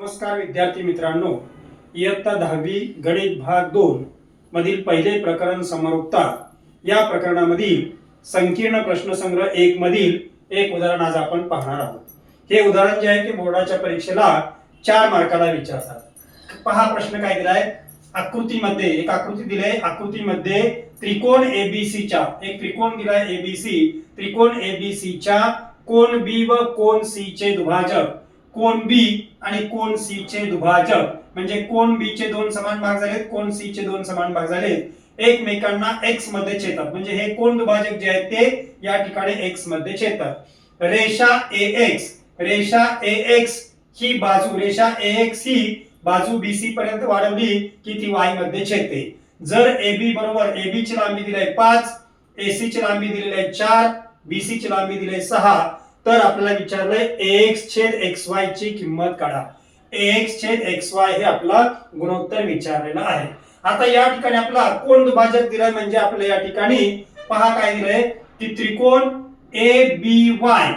नमस्कार विद्यार्थी मित्रांनो, इयत्ता 10वी गणित भाग 2 मधील पहिले प्रकरण समोरुक्ता या प्रकरणामधील संकीर्ण प्रश्नसंग्रह 1 मधील एक उदाहरण आज आपण पाहणार आहोत। हे उदाहरण जे आहे ते बोर्डाच्या परीक्षेला 4 मार्काला विचारतात। पहा प्रश्न काय दिलाय, आकृतीमध्ये एक आकृती दिली, आकृतीमध्ये त्रिकोण एबीसी च्या एक त्रिकोण दिलाय एबीसी, त्रिकोण एबीसी च्या कोन बी व कोन सी चे दुभाजक कोन बी आणि कोन सी चे दुभाजक म्हणजे कोन बी चे दोन समान भाग झालेत, कोन सी चे दोन समान भाग झालेत, एकमेकांना x मध्ये छेदतात म्हणजे हे कोन दुभाजक जे आहेत ते या ठिकाणी x मध्ये छेदतात। रेषा ax ही बाजू रेषा ax ही बाजू BC पर्यंत वाढवली की ती y मध्ये छेदते। जर AB बरोबर AB ची लांबी दिली आहे 5, AC ची लांबी दिलेली आहे 4, BC ची लांबी दिली आहे 6, तर आपल्याला विचारलंय ax छेद xy ची किंमत काढा। ax छेद xy हे आपला गुणोत्तर विचारलेला आहे। आता या ठिकाणी आपला कोन दुभाजक दिलाय म्हणजे आपल्याला या ठिकाणी पहा काय दिलंय की त्रिकोण ABY,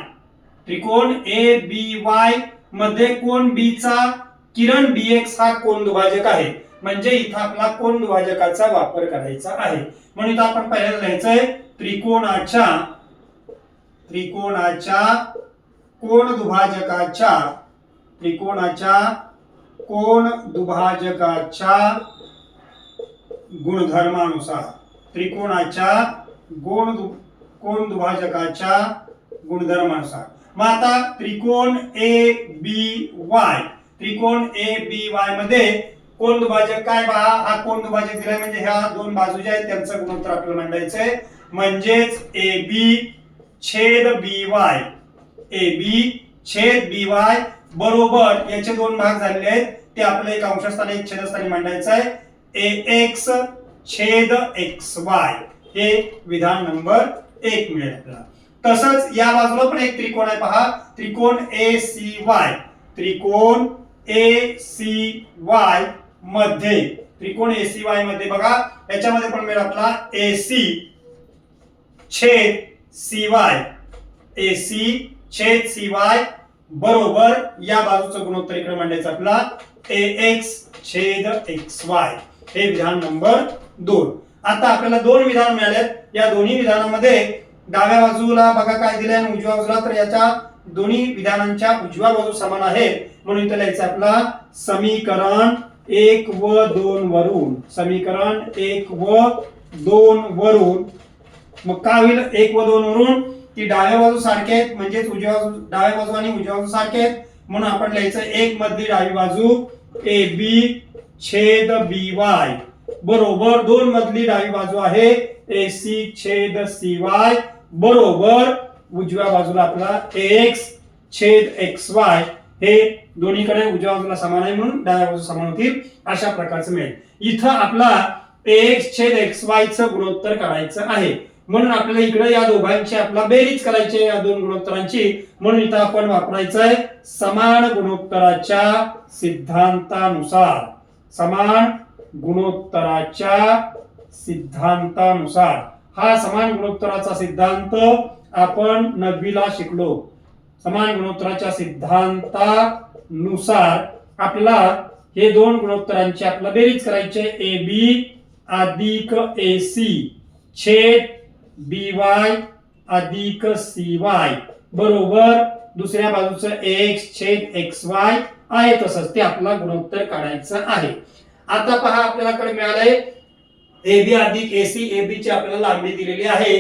त्रिकोण ABY मध्ये कोन B चा किरण BX हा कोन दुभाजक आहे म्हणजे इथं आपला कोन दुभाजकाचा वापर करायचा आहे। म्हणून इथं आपण पहिल्यांदा लिहायचंय त्रिकोणाच्या कोन दुभाजकाच्या गुणधर्मानुसार मग आता त्रिकोण ABY मध्ये कोन दुभाजक काय पहा, हा कोन दुभाजक दिलाय म्हणजे ह्या दोन बाजू ज्या आहेत त्यांचं गुणोत्तर आपल्याला मांडायचंय म्हणजेच AB छेद BY बरोबर याचे दोन भाग झालेले आहेत ते आपले एक अंशस्थानी एक छेदस्थानी मांडायचं आहे AX छेद XY हे विधान नंबर 1 मिळेल आपल्याला। तसंच या बाजूला पण एक त्रिकोण आहे पहा, त्रिकोण ACY, त्रिकोण ACY मध्ये बघा याच्यामध्ये पण मिळेल आपला AC छेद CY बरोबर या बाजूचं गुणोत्तर इकडे मांडायचं आपला AX छेद XY हे विधान नंबर 2। आता आपल्याला दोन विधान मिळालेत, या दोन्ही विधानामध्ये डाव्या बाजूला बघा काय दिलंय आणि उजव्या बाजूला, तर याच्या दोन्ही विधानांच्या उजव्या बाजू समान आहेत म्हणून इथे लिहायचं आपला समीकरण 1 व 2 वरून, समीकरण 1 व 2 वरून मग काय होईल 1 व 2 वरून की डाव्या बाजू सारखे आहेत म्हणजे डाव्या बाजू आणि उजव्या बाजू सारखे आहेत म्हणून आपण लिहायचं 1 मधली डावी बाजू AB छेद BY बरोबर 2 मधली डावी बाजू आहे AC छेद CY बरोबर उजव्या बाजूला आपला AX छेद XY हे दोन्हीकडे उजव्या बाजूला समान आहे म्हणून डाव्या बाजू समान होतील अशा प्रकारचं मिळेल। इथं आपला AX छेद XY चं गुणोत्तर काढायचं आहे म्हणून आपल्याला इकडे या दोघांची आपला बेरीज करायची आहे या दोन गुणोत्तरांची म्हणून इथं आपण वापरायचं आहे समान गुणोत्तराच्या सिद्धांतानुसार हा समान गुणोत्तराचा सिद्धांत आपण 9वी ला शिकलो। समान गुणोत्तराच्या सिद्धांतानुसार आपल्याला हे दोन गुणोत्तरांची आपल्याला बेरीज करायची आहे AB अधिक AC छेद BY अधिक CY बरोबर दुसऱ्या बाजूचं AX छेद XY आहे तसंच ते आपला गुणोत्तर काढायचं आहे। आता पहा आपल्याकडे मिळालंय AB अधिक AC, AB ची आपल्याला लांबी दिलेली आहे,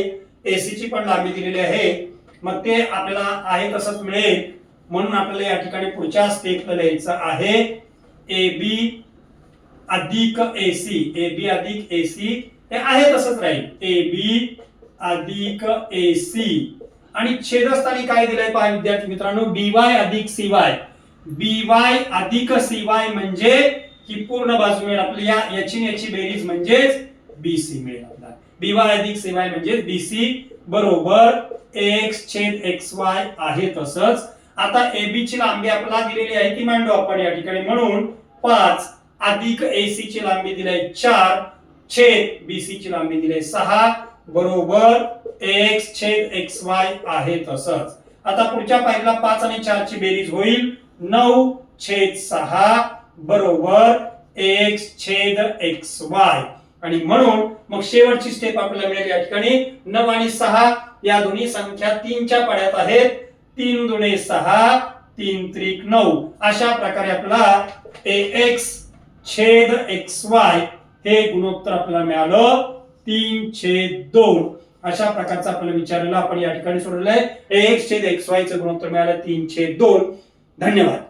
AC ची पण लांबी दिलेली आहे, मग ते आपल्याला आहे तसंच मिळेल म्हणून आपल्याला या ठिकाणी पुढच्या स्टेपला लिहायचं आहे AB अधिक AC हे आहे तसंच राहील AB अधिक AC आणि छेदस्थानी काय दिलंय पहा विद्यार्थी मित्रांनो BY अधिक CY म्हणजे ही पूर्ण बाजू मिळेल आपल्याला याची बेरीज म्हणजेच BC मिळेल आपल्याला BY अधिक CY म्हणजे BC बरोबर AX छेद XY आहे तसंच। आता AB ची लांबी आपल्याला दिलेली आहे ती मांडू आपण या ठिकाणी म्हणून 5 अधिक AC ची लांबी दिली आहे 4 छेद BC ची लांबी दिली आहे 6 बरोबर AX छेद XY आहे तसंच। आता पुढच्या पायरीला 5 आणि 4 ची बेरीज होईल 9 छेद 6 बरोबर x छेद xy. आणि म्हणून मग शेवटची स्टेप आपल्याला मिळेल या ठिकाणी 9 आणि 6 या दोन्ही संख्या 3 च्या पाड्यात आहेत. 3 दुणे 6 3 त्रिक 9 अशा प्रकारे आपला ax छेद xy हे गुणोत्तर आपल्याला मिळालं 3/2. अशा प्रकारचा आपल्याला विचारलेला आपण या ठिकाणी सोडवलंय. ax छेद xy चं गुणोत्तर मिळालं 3/2. धन्यवाद.